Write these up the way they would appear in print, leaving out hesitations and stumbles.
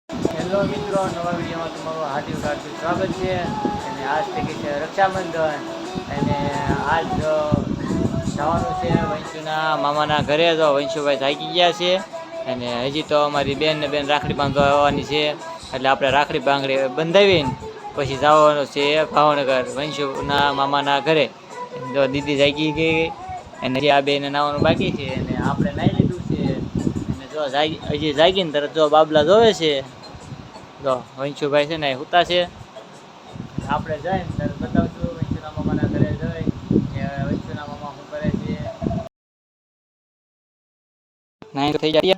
Hello મિત્રો, નવા વિડીયોમાં તમારું હાર્દિક સ્વાગત છે. અને આજ થઈ છે રક્ષાબંધન, અને આજ જવાનું છે વંશુના મામાના ઘરે. તો વંશુભાઈ થાકી ગયા છે, અને હજી તો અમારી બેન ને બેન રાખડી બાંધવા આવવાની છે. એટલે આપણે રાખડી બંધાવીને પછી જવાનું છે ભાવનગર વંશુના મામાના ઘરે. જો દીદી જાગી ગઈ, અને આ બેન નાવાનું બાકી છે, અને આપણે નાઈ લીધું છે. અને જો હજી જાગીને તરત જો બાબલા જોવે છે. જો વંશુભાઈ છે ને હુતા છે. આપણે જઈને ત્યારે બતાવશું વંશુના મામાના ઘરે જઈ કે વંશુના મામા શું કરે છે. નાઈ થઈ જાય,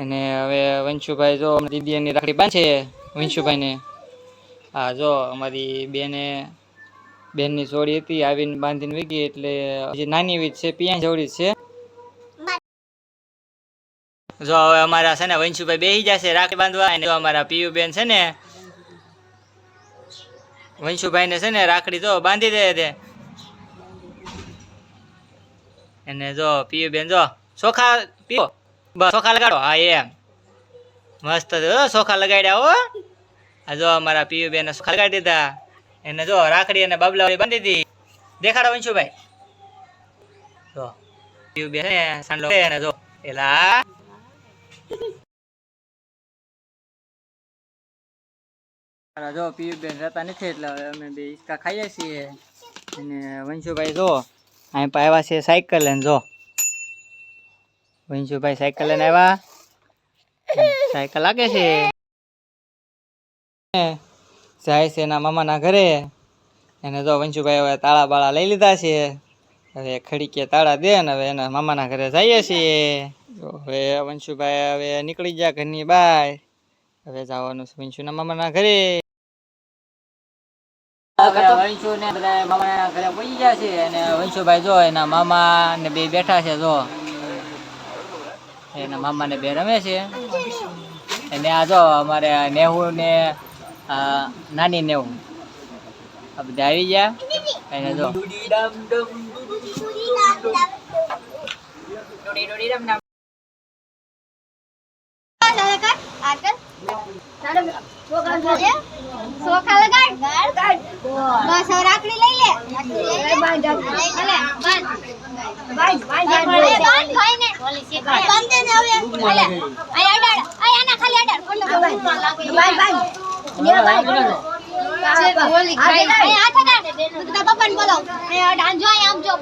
અને હવે વંશુભાઈ જો દીદી એની રાખડી બાંધે વંશુભાઈ ને. હા જો અમારી બેનની જોડી હતી, આવીને બાંધીને વી ગઈ. એટલે હજી નાની એવી છે, પિયા જોડી છે. જો હવે અમારા છે ને વંશુભાઈ બેસી જશે રાખડી બાંધવા. અને અમારા પીયુ બેન છે ને વંશુભાઈ ને છે ને રાખડી જો બાંધી દે છે. અને જો પીયુ બેન જો ચોખા પીઓ, બસ ચોખા લગાડો. હા એમ મસ્ત ચોખા લગાડ્યા હો. આ જો અમારા પીયુ બેન ચોખા લગાડી દીધા. એને જો રાખડી અને બાબલા બાંધી દીધી. દેખાડો વંશુભાઈ. જો પીયુ બેન સાંડલો ને જો એલા જો પીયુ બેન રહેતા નથી, એટલે હવે અમે બે હિંચકા ખાઈએ છીએ. અને વંશુભાઈ જો અહીં આવ્યા છે સાયકલ લઈને. જો વંશુભાઈ સાયકલ લઈને આવ્યા, સાયકલ લાગે છે. જાય છે એના મામાના ઘરે. એને જો વંશુભાઈ હવે તાળા બાળા લઈ લીધા છે. હવે ખડીકે તાળા દે ને હવે એના મામાના ઘરે જઈએ છીએ. હવે વંશુભાઈ હવે નીકળી ગયા ઘરની બહાર. હવે જવાનું છે વંશુના મામાના ઘરે. વંશુ ને બધા મામાના ઘરે પહોંચી ગયા છે. અને વંશુભાઈ જો એના મામા ને બે બેઠા છે. જો એના મામા ને બે રમે છે. અને આ જો અમારે નેહુ ને નાની નેહુ આ બધા આવી ગયા. અને જો ચોખા લગાડ બસ હવે રાખડી લઈ લે. પપ્પા બોલો ડાંજો આમ જો